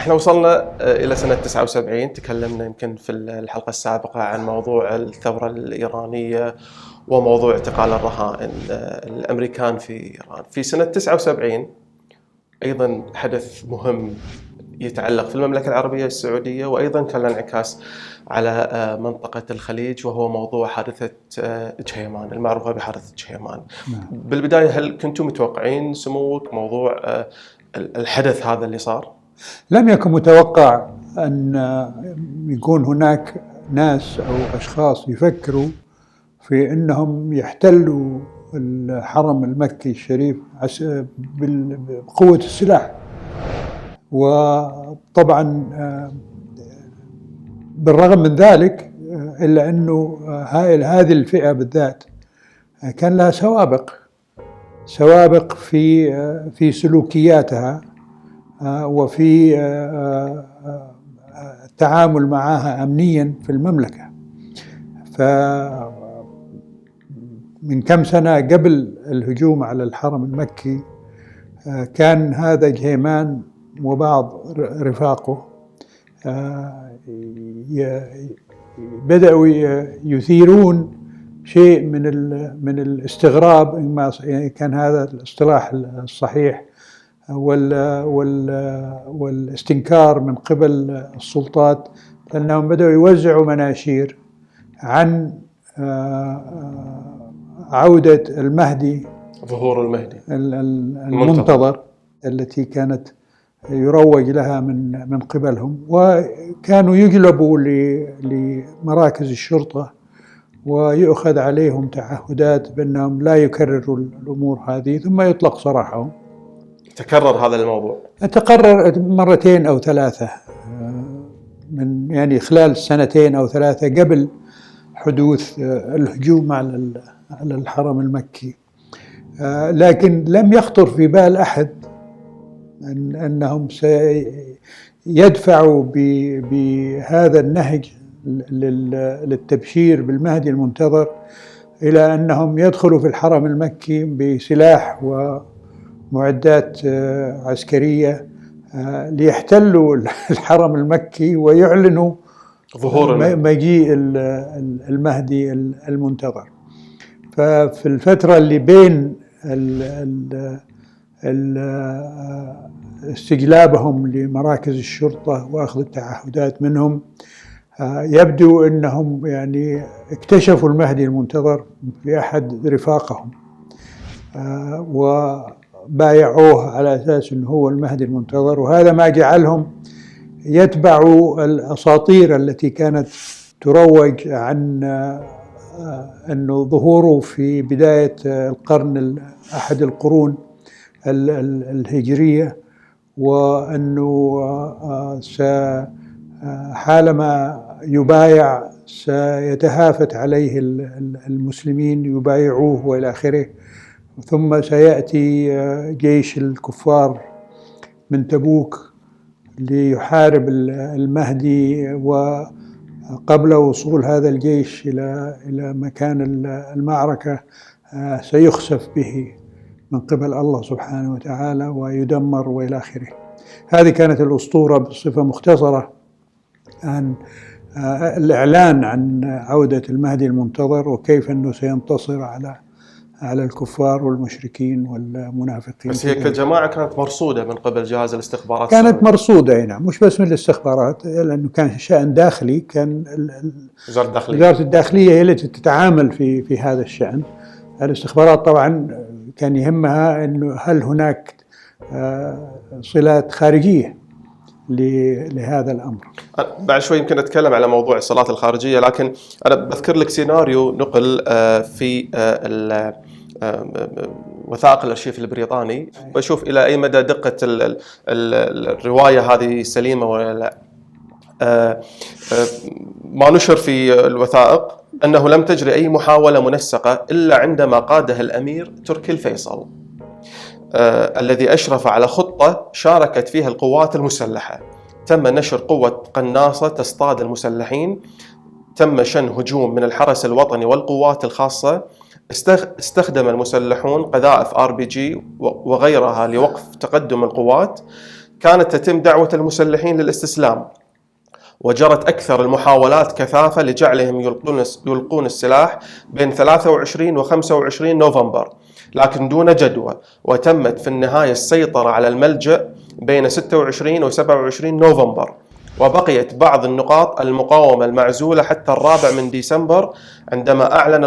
احنا وصلنا إلى سنة 79. تكلمنا يمكن في الحلقة السابقة عن موضوع الثورة الإيرانية وموضوع اعتقال الرهائن الأمريكان في إيران. في سنة 79 أيضا حدث مهم يتعلق في المملكة العربية السعودية، وأيضا كان له انعكاس على منطقة الخليج، وهو موضوع حادثة جهيمان المعروفة بحادثة جهيمان. بالبداية، هل كنتم متوقعين سموك موضوع الحدث هذا اللي صار؟ لم يكن متوقع أن يكون هناك ناس أو أشخاص يفكروا في أنهم يحتلوا الحرم المكي الشريف بقوة السلاح. وطبعا بالرغم من ذلك إلا أنه هذه الفئة بالذات كان لها سوابق في سلوكياتها وفي التعامل معها أمنيا في المملكة. فمن كم سنة قبل الهجوم على الحرم المكي كان هذا جهيمان وبعض رفاقه بدأوا يثيرون شيء من الاستغراب، إن ما كان هذا الاصطلاح الصحيح، والاستنكار من قبل السلطات، لأنهم بدأوا يوزعوا مناشير عن عودة المهدي، ظهور المهدي المنتظر التي كانت يروج لها من قبلهم. وكانوا يجلبوا لمراكز الشرطة ويؤخذ عليهم تعهدات بأنهم لا يكرروا الأمور هذه، ثم يطلق سراحهم. تكرر هذا الموضوع؟ تكرر مرتين أو ثلاثة، من خلال 2 أو 3 قبل حدوث الهجوم على الحرم المكي. لكن لم يخطر في بال أحد أنهم سيدفعوا بهذا النهج للتبشير بالمهدي المنتظر إلى أنهم يدخلوا في الحرم المكي بسلاح ومعدات عسكرية ليحتلوا الحرم المكي ويعلنوا ظهور مجيء المهدي المنتظر. ففي الفترة اللي بين استجلابهم لمراكز الشرطة وأخذ التعهدات منهم، يبدو أنهم اكتشفوا المهدي المنتظر في أحد رفاقهم وبايعوه على أساس أنه هو المهدي المنتظر. وهذا ما جعلهم يتبعوا الأساطير التي كانت تروج عن أنه ظهوره في بداية أحد القرون الهجرية، وأنه حالما يبايع سيتهافت عليه المسلمين يبايعوه وإلى آخره، ثم سيأتي جيش الكفار من تبوك ليحارب المهدي، وقبل وصول هذا الجيش إلى مكان المعركة سيخسف به من قبل الله سبحانه وتعالى ويدمر وإلى آخره. هذه كانت الأسطورة بصفة مختصرة عن الإعلان عن عودة المهدي المنتظر، وكيف أنه سينتصر على الكفار والمشركين والمنافقين. بس هي كجماعة كانت مرصودة من قبل جهاز الاستخبارات؟ كانت مرصودة، نعم، مش بس من الاستخبارات، لأنه كان شأن داخلي. كان وزارة الداخلية هي التي تتعامل في هذا الشأن. الاستخبارات طبعا كان يهمها أنه هل هناك صلات خارجية لهذا الأمر. بعد شوي يمكن أتكلم على موضوع الصلات الخارجية، لكن أنا بذكر لك سيناريو نقل في وثائق الأرشيف البريطاني، بشوف إلى أي مدى دقة الرواية هذه سليمة ولا لا. ما نشر في الوثائق أنه لم تجري أي محاولة منسقة إلا عندما قادها الأمير تركي الفيصل، الذي أشرف على خطة شاركت فيها القوات المسلحة. تم نشر قوة قناصة تصطاد المسلحين، تم شن هجوم من الحرس الوطني والقوات الخاصة، استخدم المسلحون قذائف RPG وغيرها لوقف تقدم القوات. كانت تتم دعوة المسلحين للاستسلام، وجرت أكثر المحاولات كثافة لجعلهم يلقون السلاح بين 23 و 25 نوفمبر، لكن دون جدوى، وتمت في النهاية السيطرة على الملجأ بين 26 و 27 نوفمبر، وبقيت بعض النقاط المقاومة المعزولة حتى 4 ديسمبر عندما أعلن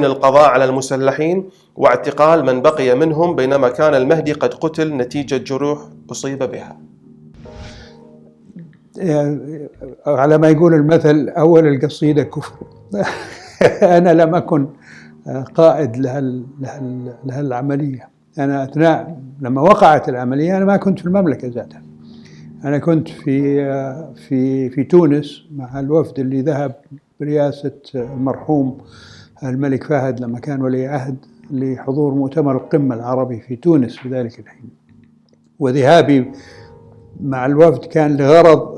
القضاء على المسلحين واعتقال من بقي منهم، بينما كان المهدي قد قتل نتيجة جروح أصيب بها. على ما يقول المثل: أول القصيدة كفر. أنا لم أكن قائد لهالعملية. أنا أثناء لما وقعت العملية أنا ما كنت في المملكة ذاتها، أنا كنت في تونس مع الوفد اللي ذهب برئاسة المرحوم الملك فهد لما كان ولي عهد لحضور مؤتمر القمة العربي في تونس في ذلك الحين. وذهابي مع الوفد كان لغرض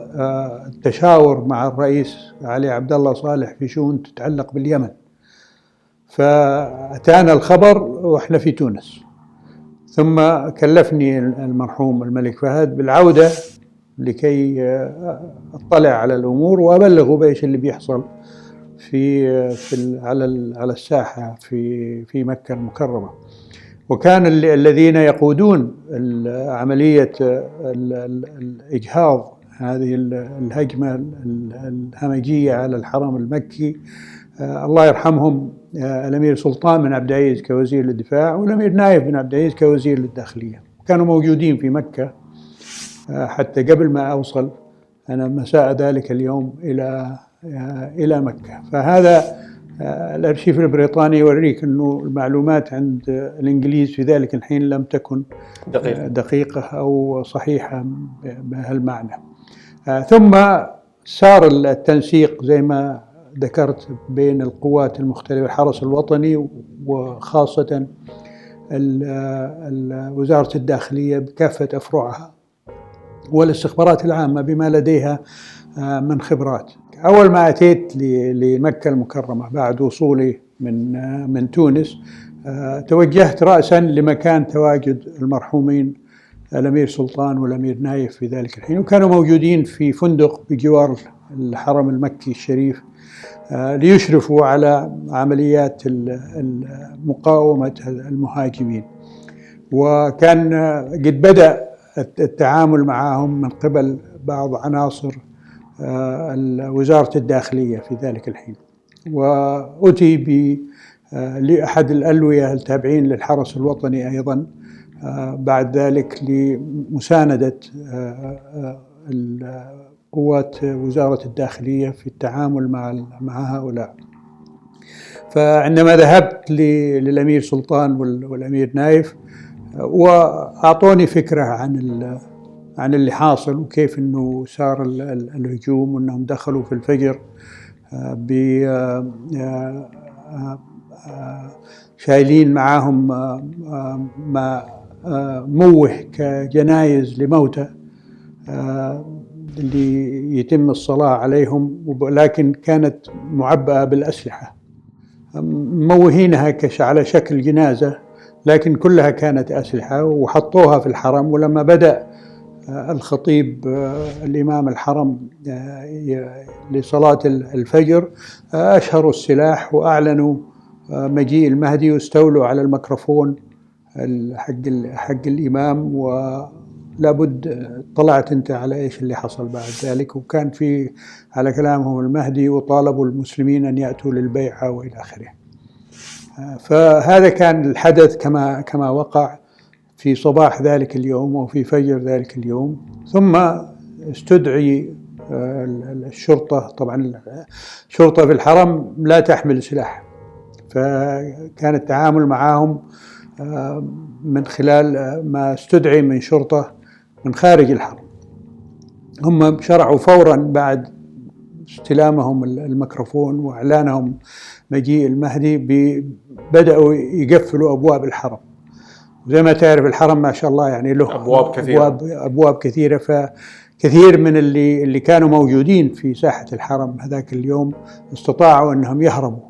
التشاور مع الرئيس علي عبد الله صالح في شؤون تتعلق باليمن. فأتانا الخبر وإحنا في تونس، ثم كلفني المرحوم الملك فهد بالعودة لكي أطلع على الأمور وأبلغه بإيش اللي بيحصل على الساحة في مكة المكرمة. وكان الذين يقودون عملية الإجهاض، هذه الهجمة الهمجية على الحرم المكي، الله يرحمهم، الأمير سلطان بن عبد العزيز كوزير للدفاع، والأمير نايف بن عبد العزيز كوزير للداخلية. كانوا موجودين في مكة حتى قبل ما أوصل أنا مساء ذلك اليوم إلى مكة. فهذا الأرشيف البريطاني يوريك أنه المعلومات عند الإنجليز في ذلك الحين لم تكن دقيقة أو صحيحة بهالمعنى. ثم صار التنسيق زي ما ذكرت بين القوات المختلفة، الحرس الوطني وخاصة وزارة الداخلية بكافة أفرعها، والاستخبارات العامة بما لديها من خبرات. أول ما أتيت لمكة المكرمة بعد وصولي من تونس، توجهت رأسا لمكان تواجد المرحومين الأمير سلطان والأمير نايف في ذلك الحين، وكانوا موجودين في فندق بجوار الحرم المكي الشريف ليشرفوا على عمليات مقاومة المهاجمين. وكان قد بدأ التعامل معهم من قبل بعض عناصر وزارة الداخلية في ذلك الحين، وأتي لأحد الألوية التابعين للحرس الوطني أيضا بعد ذلك لمساندة قوات وزارة الداخلية في التعامل مع هؤلاء. فعندما ذهبت للأمير سلطان والأمير نايف وأعطوني فكرة عن اللي حاصل وكيف أنه صار الهجوم، وأنهم دخلوا في الفجر شايلين معاهم ما موه كجنايز لموتى اللي يتم الصلاة عليهم، ولكن كانت معبأة بالأسلحة، موهينها على شكل جنازة لكن كلها كانت أسلحة، وحطوها في الحرم. ولما بدأ الخطيب الإمام الحرم لصلاة الفجر أشهروا السلاح وأعلنوا مجيء المهدي، واستولوا على الميكروفون حق الإمام. ولابد طلعت أنت على إيش اللي حصل بعد ذلك، وكان في على كلامهم المهدي، وطالبوا المسلمين أن يأتوا للبيعة وإلى آخره. فهذا كان الحدث كما وقع في صباح ذلك اليوم وفي فجر ذلك اليوم. ثم استدعي الشرطة. طبعا الشرطة في الحرم لا تحمل سلاح، فكان التعامل معهم من خلال ما استدعي من شرطة من خارج الحرم. هم شرعوا فورا بعد استلامهم الميكروفون وإعلانهم مجيء المهدي بدأوا يقفلوا أبواب الحرم. زي ما تعرف الحرم ما شاء الله يعني له أبواب كثيرة، فكثير من اللي كانوا موجودين في ساحة الحرم هذاك اليوم استطاعوا أنهم يهربوا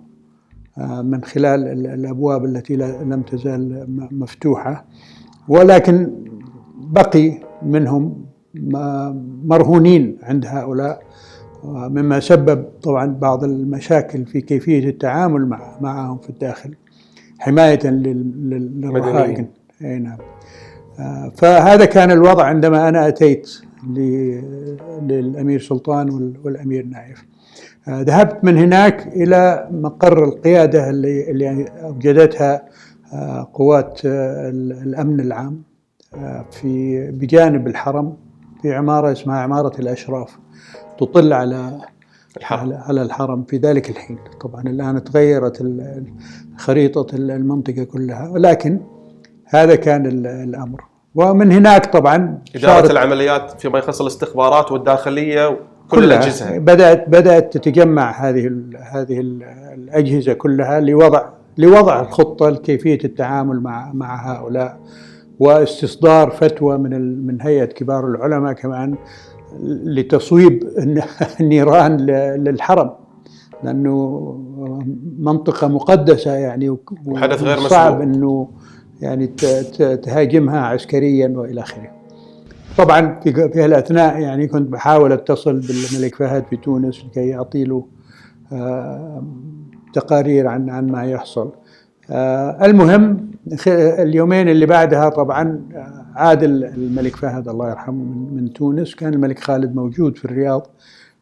من خلال الأبواب التي لم تزال مفتوحة. ولكن بقي منهم مرهونين عند هؤلاء، مما سبب طبعا بعض المشاكل في كيفية التعامل معهم في الداخل حماية للرهائن. نعم. فهذا كان الوضع عندما أنا أتيت للأمير سلطان والأمير نايف. ذهبت من هناك إلى مقر القيادة اللي أوجدتها قوات الأمن العام بجانب الحرم، في عمارة اسمها عمارة الأشراف تطل على الحرم في ذلك الحين. طبعا الآن تغيرت خريطة المنطقة كلها، ولكن هذا كان الأمر. ومن هناك طبعا إدارة العمليات فيما يخص الاستخبارات والداخلية كل الأجهزة بدأت تتجمع هذه الأجهزة كلها لوضع الخطة لكيفية التعامل مع هؤلاء، واستصدار فتوى من هيئة كبار العلماء كمان لتصويب النيران للحرم، لأنه منطقة مقدسة يعني، وحدث غير صعب أنه يعني تهاجمها عسكريا وإلى آخره. طبعا في الأثناء يعني كنت بحاول أتصل بالملك فهد في تونس لكي يعطي له تقارير عن ما يحصل. المهم اليومين اللي بعدها طبعا عاد الملك فهد الله يرحمه من تونس. كان الملك خالد موجود في الرياض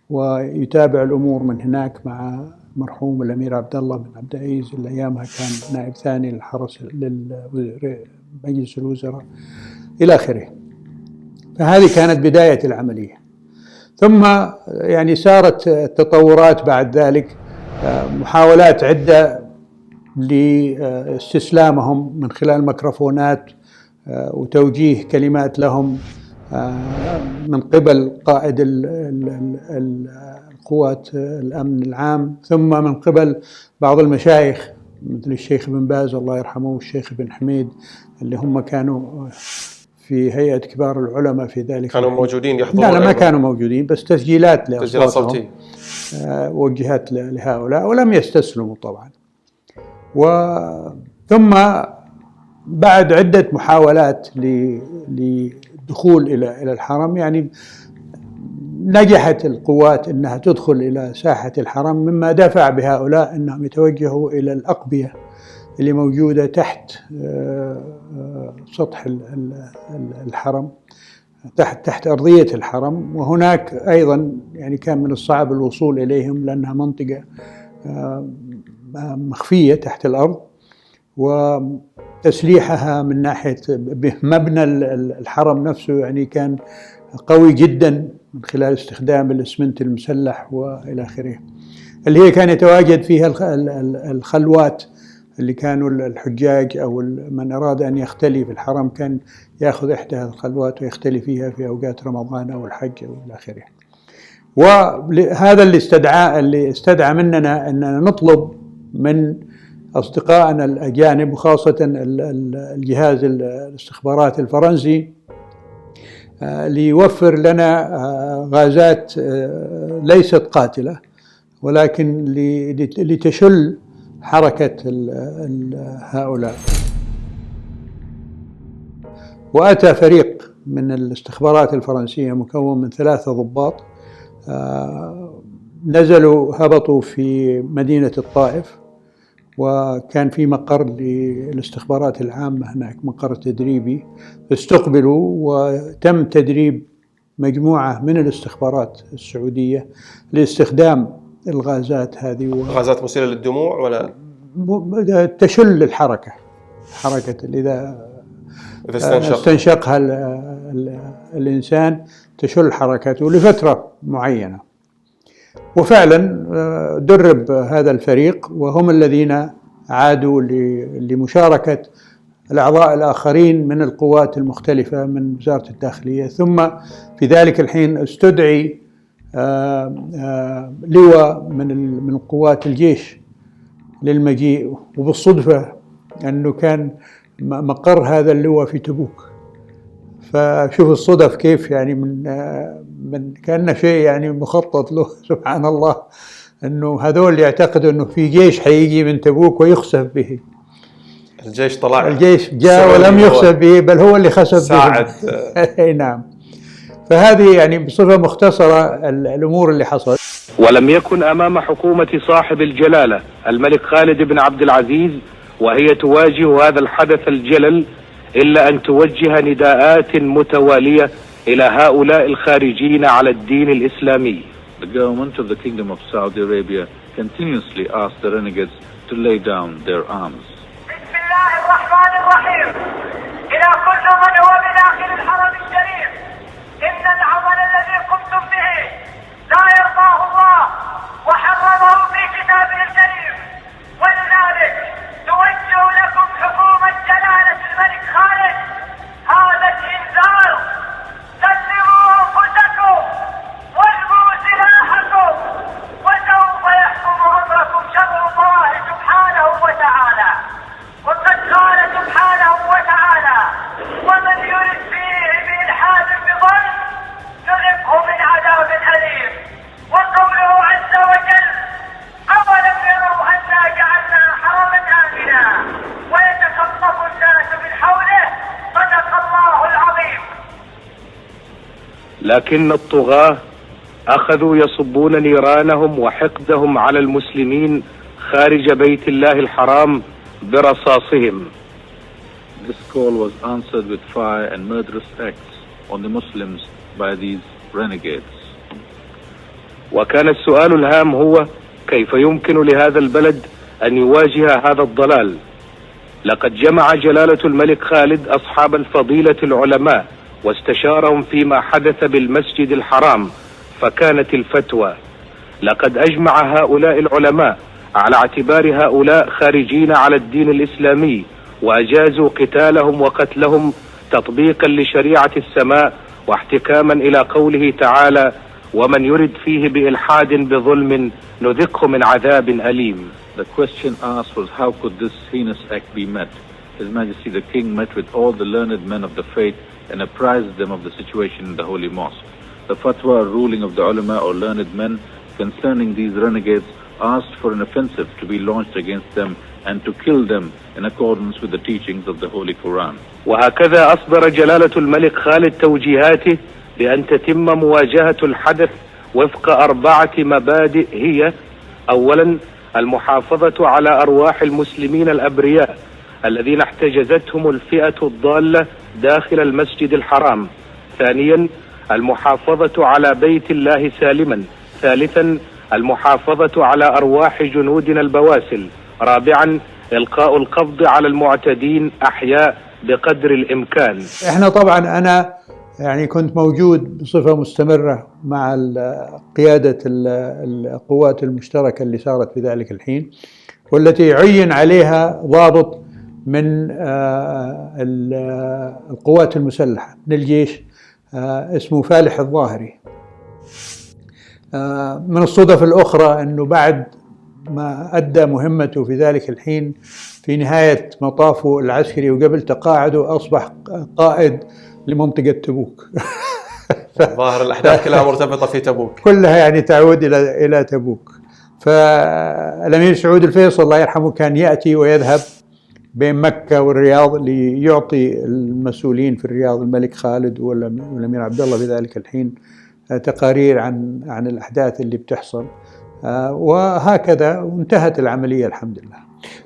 ويتابع الأمور من هناك مع مرحوم الأمير عبد الله بن عبد العزيز اللي أيامها كان نائب ثاني للحرس لمجلس الوزراء إلى آخره. فهذه كانت بداية العملية. ثم يعني سارت التطورات بعد ذلك، محاولات عدة لاستسلامهم من خلال ميكروفونات وتوجيه كلمات لهم من قبل قائد القوات الأمن العام، ثم من قبل بعض المشايخ مثل الشيخ بن باز الله يرحمه والشيخ بن حميد اللي هم كانوا في هيئة كبار العلماء في ذلك. كانوا موجودين يحضرون؟ لا ما كانوا موجودين، بس تسجيلات صوتية وجهت لهؤلاء ولم يستسلموا طبعا. ثم بعد عدة محاولات للدخول إلى الحرم، يعني نجحت القوات أنها تدخل إلى ساحة الحرم، مما دفع بهؤلاء أنهم يتوجهوا إلى الأقبية اللي موجودة تحت سطح الحرم، تحت أرضية الحرم. وهناك أيضا يعني كان من الصعب الوصول إليهم لأنها منطقة مخفية تحت الأرض، وتسليحها من ناحية مبنى الحرم نفسه يعني كان قوي جدا من خلال استخدام الإسمنت المسلح وإلى آخره، اللي هي كان يتواجد فيها الخلوات اللي كانوا الحجاج أو من أراد أن يختلي في الحرم كان يأخذ إحدى الخلوات ويختلي فيها في أوقات رمضان أو الحج وإلى آخره. وهذا اللي استدعى مننا أننا نطلب من أصدقائنا الأجانب وخاصة الجهاز الاستخبارات الفرنسي ليوفر لنا غازات ليست قاتلة، ولكن لتشل حركة هؤلاء. وأتى فريق من الاستخبارات الفرنسية مكون من 3 ضباط، هبطوا في مدينة الطائف، وكان في مقر للاستخبارات العامة هناك، مقر تدريبي. استقبلوا وتم تدريب مجموعة من الاستخبارات السعودية لاستخدام الغازات هذه. غازات مسيلة للدموع ولا تشل الحركة، إذا استنشقها الإنسان تشل حركته لفترة معينة. وفعلا درب هذا الفريق، وهم الذين عادوا لمشاركة الأعضاء الآخرين من القوات المختلفة من وزارة الداخلية. ثم في ذلك الحين استدعي لواء من قوات الجيش للمجيء، وبالصدفة أنه كان مقر هذا اللواء في تبوك. فشوف الصدف كيف يعني من كأنه شيء يعني مخطط له سبحان الله، أنه هذول يعتقدوا أنه في جيش حيجي من تبوك ويخسف به. الجيش طلع، الجيش جاء ولم يخسر به، بل هو اللي خسر ساعد. اي نعم. فهذه يعني بصفة مختصرة الأمور اللي حصلت. ولم يكن أمام حكومة صاحب الجلالة الملك خالد بن عبد العزيز وهي تواجه هذا الحدث الجلل إلا أن توجه نداءات متوالية إلى هؤلاء الخارجين على الدين الإسلامي. The government of the Kingdom of Saudi Arabia continuously asked the renegades to lay down their arms. بسم الله الرحمن الرحيم. إلى كل من هو بداخل الحرم الشريف، إن العمل الذي قمتم به لا يرضاه الله وحرمه في كتابه الكريم، ولذلك توجه لكم حكومة جلالة الملك خالد هذا الإنذار: سلموا أنفسكم واجبوا سلاحكم وسوف يحكم أمركم شرع الله سبحانه وتعالى. وقد قال سبحانه وتعالى: ومن يرد فيه بإلحاد بظلم نذقه من عذاب أليم. وقوله عز وجل: أولم يروا أنا جعلنا حرما آمنا ويتخطف الناس من حوله. صدق الله العظيم. لكن الطغاة أخذوا يصبون نيرانهم وحقدهم على المسلمين خارج بيت الله الحرام برصاصهم. This call was answered with fire and murderous acts on the Muslims by these renegades. وكان السؤال الهام هو: كيف يمكن لهذا البلد أن يواجه هذا الضلال؟ لقد جمع جلالة الملك خالد أصحاب الفضيلة العلماء واستشارهم فيما حدث بالمسجد الحرام، فكانت الفتوى: لقد أجمع هؤلاء العلماء على اعتبار هؤلاء خارجين على الدين الإسلامي، وأجازوا قتالهم وقتلهم تطبيقا لشريعة السماء واحتكاما إلى قوله تعالى: ومن يرد فيه بإلحاد بظلم نذقه من عذاب أليم. The question asked was, how could this heinous act be met? His Majesty the King met with all the learned men of the faith and apprised them of the situation in the Holy Mosque. The fatwa ruling of the ulama or learned men concerning these renegades asked for an offensive to be launched against them and to kill them in accordance with the teachings of the Holy Quran. وهكذا أصدر جلالة الملك خالد توجيهاته بأن تتم مواجهة الحدث وفق 4 مبادئ هي: أولا، المحافظة على أرواح المسلمين الأبرياء الذين احتجزتهم الفئة الضالة داخل المسجد الحرام. ثانيا، المحافظة على بيت الله سالما. ثالثا، المحافظة على أرواح جنودنا البواسل. رابعا، إلقاء القبض على المعتدين أحياء بقدر الإمكان. احنا طبعا أنا يعني كنت موجود بصفة مستمرة مع قيادة القوات المشتركة اللي صارت في ذلك الحين، والتي عين عليها ضابط من القوات المسلحة من الجيش اسمه فالح الظاهري. من الصدف الأخرى أنه بعد ما أدى مهمته في ذلك الحين في نهاية مطافه العسكري وقبل تقاعده أصبح قائد لمنطقة تبوك. ظاهر الأحداث كلها مرتبطة في تبوك، كلها يعني تعود إلى تبوك. فالأمير سعود الفيصل الله يرحمه كان يأتي ويذهب بين مكة والرياض ليعطي المسؤولين في الرياض الملك خالد والأمير عبد الله في ذلك الحين تقارير عن الأحداث اللي بتحصل، وهكذا وانتهت العملية الحمد لله.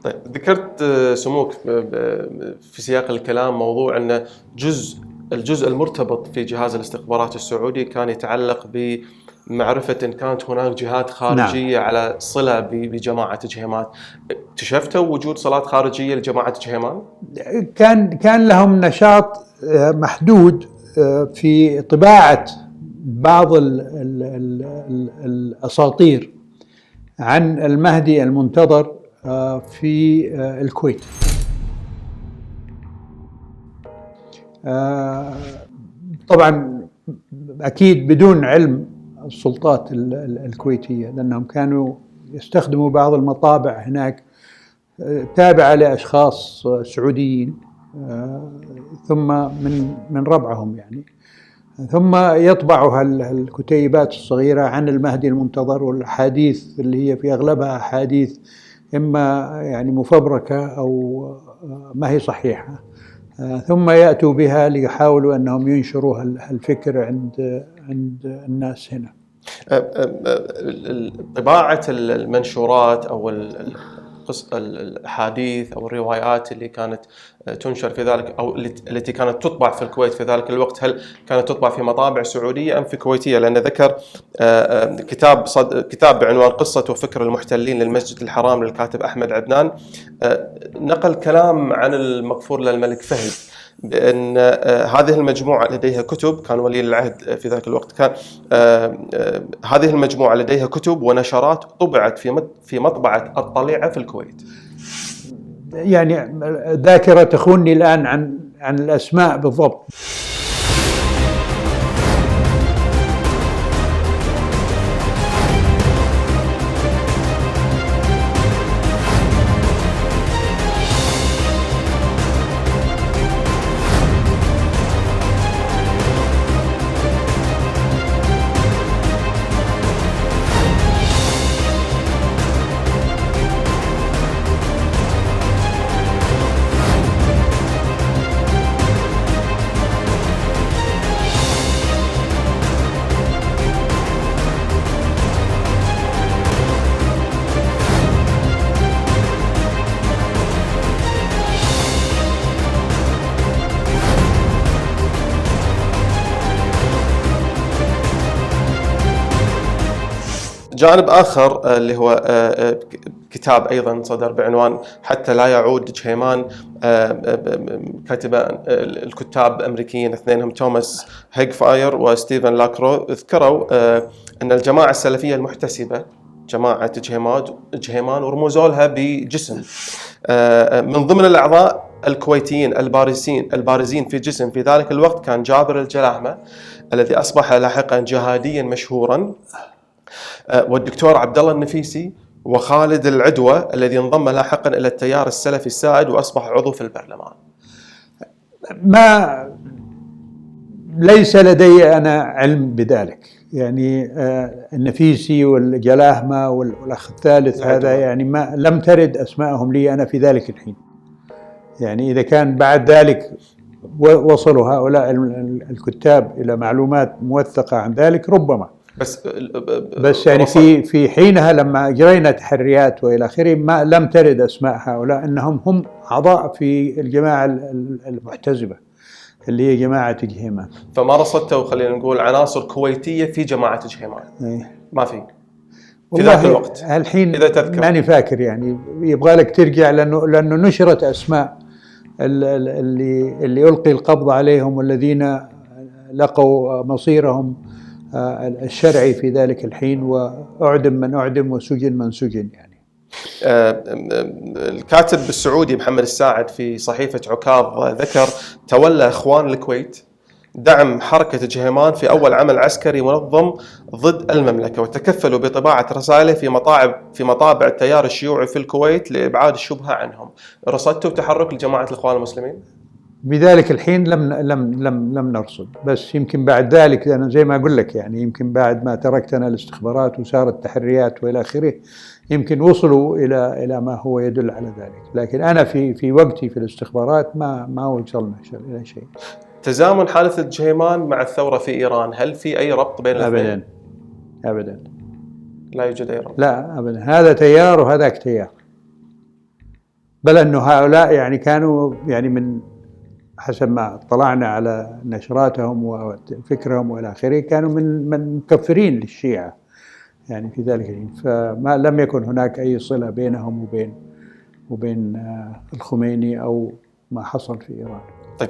طيب، ذكرت سموك في سياق الكلام موضوع أن الجزء المرتبط في جهاز الاستخبارات السعودي كان يتعلق بمعرفة إن كانت هناك جهات خارجية نعم. على صلة بجماعة جهيمان. اكتشفتوا وجود صلات خارجية لجماعة جهيمان؟ كان لهم نشاط محدود في طباعة بعض الأساطير عن المهدي المنتظر في الكويت. طبعا أكيد بدون علم السلطات الكويتية، لأنهم كانوا يستخدموا بعض المطابع هناك تابعة لأشخاص سعوديين ثم من ربعهم يعني، ثم يطبعوا الكتيبات الصغيرة عن المهدي المنتظر والأحاديث اللي هي في أغلبها أحاديث إما يعني مفبركة ما هي صحيحة، ثم يأتوا بها ليحاولوا أنهم ينشروا الفكر عند الناس هنا. طباعة المنشورات أو الأحاديث أو الروايات اللي كانت تنشر في ذلك أو التي كانت تطبع في الكويت في ذلك الوقت، هل كانت تطبع في مطابع سعودية أم في كويتية؟ لأن ذكر كتاب بعنوان قصة وفكر المحتلين للمسجد الحرام للكاتب أحمد عدنان، نقل كلام عن المغفور للملك فهد بأن هذه المجموعة لديها كتب، كان ولي العهد في ذاك الوقت، كان هذه المجموعة لديها كتب ونشرات طبعت في مطبعة الطليعة في الكويت. يعني ذاكرة تخونني الآن عن الأسماء بالضبط. جانب آخر اللي هو كتاب أيضا صدر بعنوان حتى لا يعود جهيمان، كاتب الكتاب أمريكيين اثنينهم توماس هيغفاير وستيفن لاكرو، ذكروا أن الجماعة السلفية المحتسبة جماعة جهيمان ورموزوا لها بجسم من ضمن الأعضاء الكويتيين البارزين في جسم في ذلك الوقت كان جابر الجلاهمة الذي أصبح لاحقا جهاديا مشهورا، والدكتور عبد الله النفيسي، وخالد العدوة الذي انضم لاحقا إلى التيار السلفي السائد وأصبح عضو في البرلمان. ليس لدي أنا علم بذلك، يعني النفيسي والجلاهمة والأخ الثالث هذا يعني لم ترد أسماءهم لي أنا في ذلك الحين. يعني إذا كان بعد ذلك وصلوا هؤلاء الكتاب إلى معلومات موثقة عن ذلك ربما، بس يعني في حينها لما أجرينا تحريات وإلى آخره لم ترد أسماء هؤلاء أنهم هم أعضاء في الجماعة المحتزبة اللي هي جماعة جهيمان. فما رصدتوا خلينا نقول عناصر كويتية في جماعة جهيمان؟ ما في ذاك الوقت الحين ماني فاكر، يعني يبغى لك ترجع لأنه نشرت أسماء اللي ألقي القبض عليهم والذين لقوا مصيرهم الشرعي في ذلك الحين، وأعدم من أعدم وسجن من سجن. يعني الكاتب السعودي محمد الساعد في صحيفة عكاظ ذكر تولى إخوان الكويت دعم حركة جهيمان في أول عمل عسكري منظم ضد المملكة، وتكفلوا بطباعة رسائله في مطابع التيار الشيوعي في الكويت لإبعاد الشبهة عنهم. رصدتوا تحرك لجماعة الإخوان المسلمين؟ بذلك الحين لم نرصد، بس يمكن بعد ذلك أنا زي ما أقول لك، يعني يمكن بعد ما تركتنا الاستخبارات وصارت تحريات وإلى آخره يمكن وصلوا إلى ما هو يدل على ذلك، لكن أنا في وقتي في الاستخبارات ما وصلنا إلى شيء. تزامن حادثة جهيمان مع الثورة في إيران، هل في أي ربط بين الاثنين؟ أبدا لا يوجد أي ربط. لا أبدا، هذا تيار وهذاك تيار، بل أنه هؤلاء يعني كانوا يعني من حسب ما اطلعنا على نشراتهم وفكرهم والى اخره كانوا من مكفرين للشيعة يعني في ذلك الحين، فما لم يكن هناك اي صلة بينهم وبين الخميني او ما حصل في ايران. طيب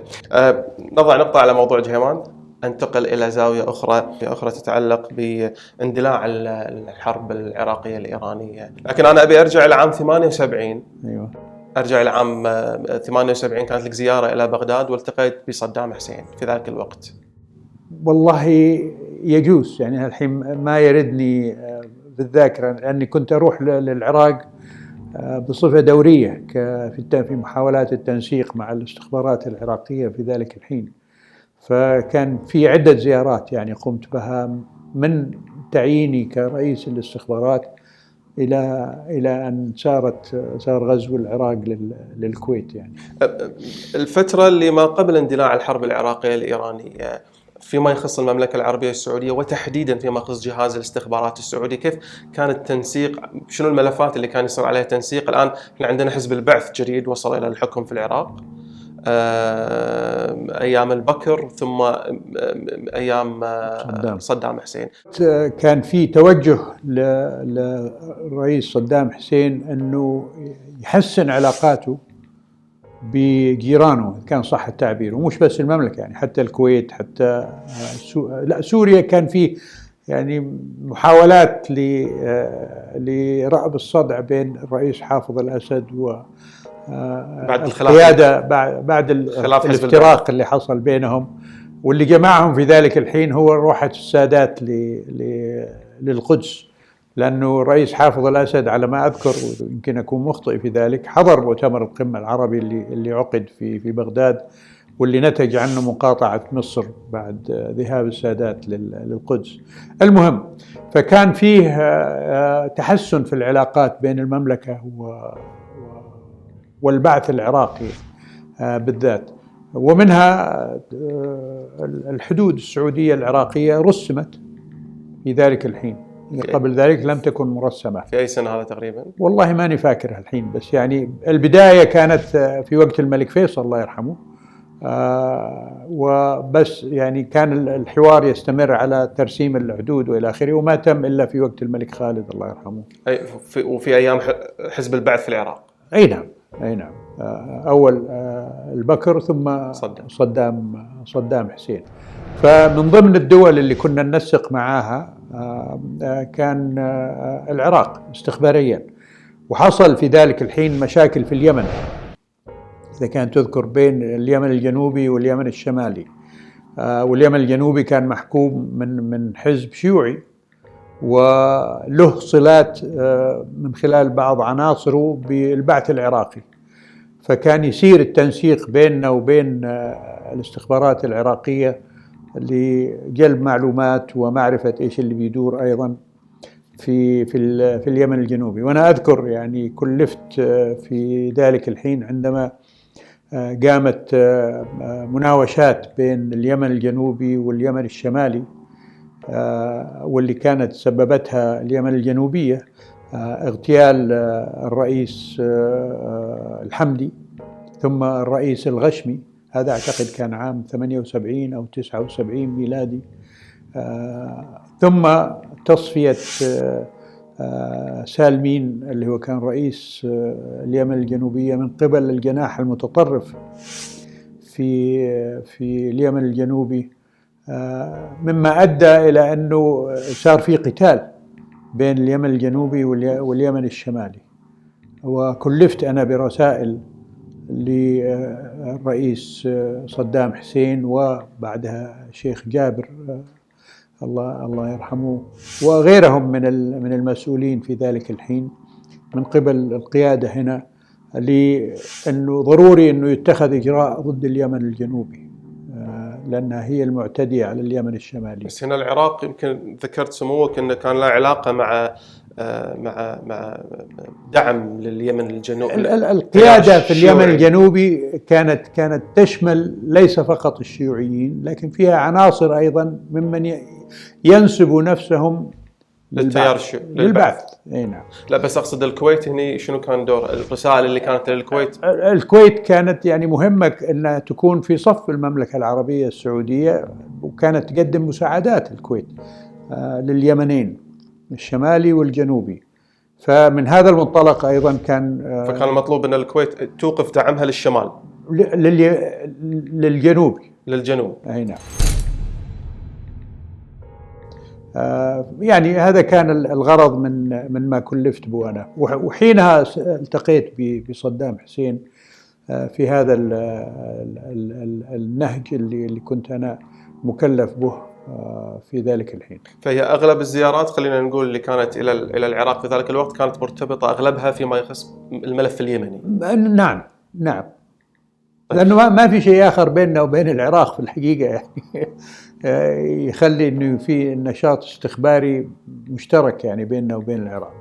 نضع نقطة على موضوع جهيمان، انتقل الى زاوية اخرى تتعلق باندلاع الحرب العراقية الايرانية، لكن انا ابي ارجع الى عام 78. ايوه أرجع إلى عام 78 كانت لك زيارة إلى بغداد والتقيت بصدام حسين في ذاك الوقت. والله يجوز، يعني الحين ما يردني بالذاكرة لأني كنت أروح للعراق بصفة دورية في محاولات التنسيق مع الاستخبارات العراقية في ذلك الحين، فكان في عدة زيارات يعني قمت بها من تعييني كرئيس الاستخبارات إلى أن صار غزو العراق للكويت يعني. الفترة اللي ما قبل اندلاع الحرب العراقية الإيرانية فيما يخص المملكة العربية السعودية وتحديدا فيما يخص جهاز الاستخبارات السعودي، كيف كان التنسيق؟ شنو الملفات اللي كان يصير عليها تنسيق؟ الآن احنا عندنا حزب البعث جديد وصل إلى الحكم في العراق أيام البكر، ثم أيام صدام حسين. كان في توجه للرئيس صدام حسين أنه يحسن علاقاته بجيرانه، كان صح التعبير، ومش بس المملكة يعني، حتى الكويت، حتى سوريا كان في يعني محاولات لرأب الصدع بين الرئيس حافظ الأسد و بعد القيادة بعد الافتراق اللي حصل بينهم، واللي جمعهم في ذلك الحين هو روحة السادات للقدس، لأنه الرئيس حافظ الأسد على ما أذكر، ويمكن أكون مخطئ في ذلك، حضر مؤتمر القمة العربي اللي عقد في بغداد، واللي نتج عنه مقاطعة مصر بعد ذهاب السادات للقدس. المهم، فكان فيه تحسن في العلاقات بين المملكة والبعث العراقي بالذات، ومنها الحدود السعودية العراقية رسمت في ذلك الحين، قبل ذلك لم تكن مرسمة. في أي سنة هذا تقريبا؟ والله ماني فاكرها الحين، بس يعني البداية كانت في وقت الملك فيصل الله يرحمه، وبس يعني كان الحوار يستمر على ترسيم الحدود وإلى آخره، وما تم إلا في وقت الملك خالد الله يرحمه. وفي أيام حزب البعث في العراق. أي نعم. أول البكر ثم صدام حسين. فمن ضمن الدول اللي كنا ننسق معاها كان العراق استخباريا، وحصل في ذلك الحين مشاكل في اليمن، إذا كان تذكر، بين اليمن الجنوبي واليمن الشمالي. واليمن الجنوبي كان محكوم من حزب شيوعي، وله صلات من خلال بعض عناصره بالبعث العراقي، فكان يصير التنسيق بيننا وبين الاستخبارات العراقية لجلب معلومات ومعرفة إيش اللي بيدور أيضا في اليمن الجنوبي. وأنا أذكر يعني كلفت في ذلك الحين عندما قامت مناوشات بين اليمن الجنوبي واليمن الشمالي، واللي كانت سببتها اليمن الجنوبية اغتيال الرئيس الحمدي ثم الرئيس الغشمي، هذا أعتقد كان عام 78 أو 79 ميلادي، ثم تصفية سالمين اللي هو كان رئيس اليمن الجنوبية من قبل الجناح المتطرف في اليمن الجنوبي، مما أدى إلى أنه صار في قتال بين اليمن الجنوبي واليمن الشمالي. وكلفت أنا برسائل للرئيس صدام حسين، وبعدها الشيخ جابر الله يرحمه، وغيرهم من المسؤولين في ذلك الحين من قبل القيادة هنا، لأنه ضروري أنه يتخذ إجراء ضد اليمن الجنوبي، لأنها هي المعتدية على اليمن الشمالي. بس هنا العراق يمكن ذكرت سموك أنه كان له علاقة مع دعم لليمن الجنوبي. القيادة في اليمن الجنوبي كانت تشمل ليس فقط الشيوعيين، لكن فيها عناصر أيضا ممن ينسبوا نفسهم للبعث. اي نعم. لا بس اقصد الكويت هني شنو كان دور الرسائل اللي كانت للكويت؟ الكويت كانت يعني مهمة انها تكون في صف المملكة العربية السعودية، وكانت تقدم مساعدات الكويت لليمنين الشمالي والجنوبي. فمن هذا المنطلق ايضا فكان المطلوب ان الكويت توقف دعمها للشمال، للجنوب. اي نعم. يعني هذا كان الغرض من ما كلفت به أنا. وحينها التقيت بصدام حسين في هذا النهج اللي كنت أنا مكلف به في ذلك الحين. فهي أغلب الزيارات خلينا نقول اللي كانت إلى العراق في ذلك الوقت كانت مرتبطة أغلبها فيما يخص الملف اليمني. نعم. لأنه ما في شيء آخر بيننا وبين العراق في الحقيقة، يعني يخلي إنه في نشاط استخباري مشترك يعني بيننا وبين العراق.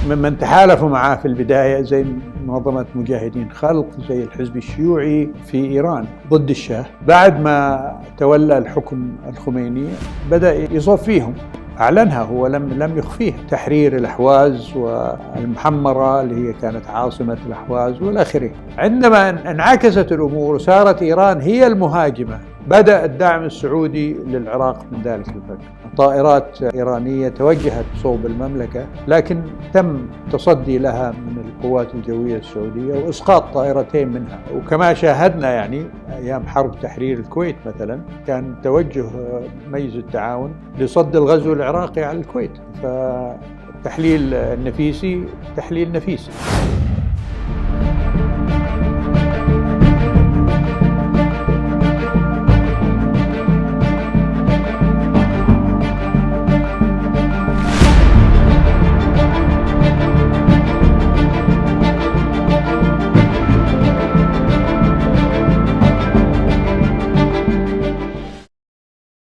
ممن تحالفوا معاه في البداية زي منظمة مجاهدين خلق، زي الحزب الشيوعي في إيران ضد الشاه. بعد ما تولى الحكم الخميني بدأ يصفيهم، أعلنها هو لم يخفيه، تحرير الأحواز والمحمرة اللي هي كانت عاصمة الأحواز والآخره. عندما انعكست الأمور وصارت إيران هي المهاجمة، بدأ الدعم السعودي للعراق من ذلك الفترة. طائرات إيرانية توجهت صوب المملكة، لكن تم تصدي لها من القوات الجوية السعودية وإسقاط طائرتين منها. وكما شاهدنا يعني أيام حرب تحرير الكويت مثلا، كان توجه مجلس التعاون لصد الغزو العراقي على الكويت. فالتحليل النفيسي تحليل نفيسي.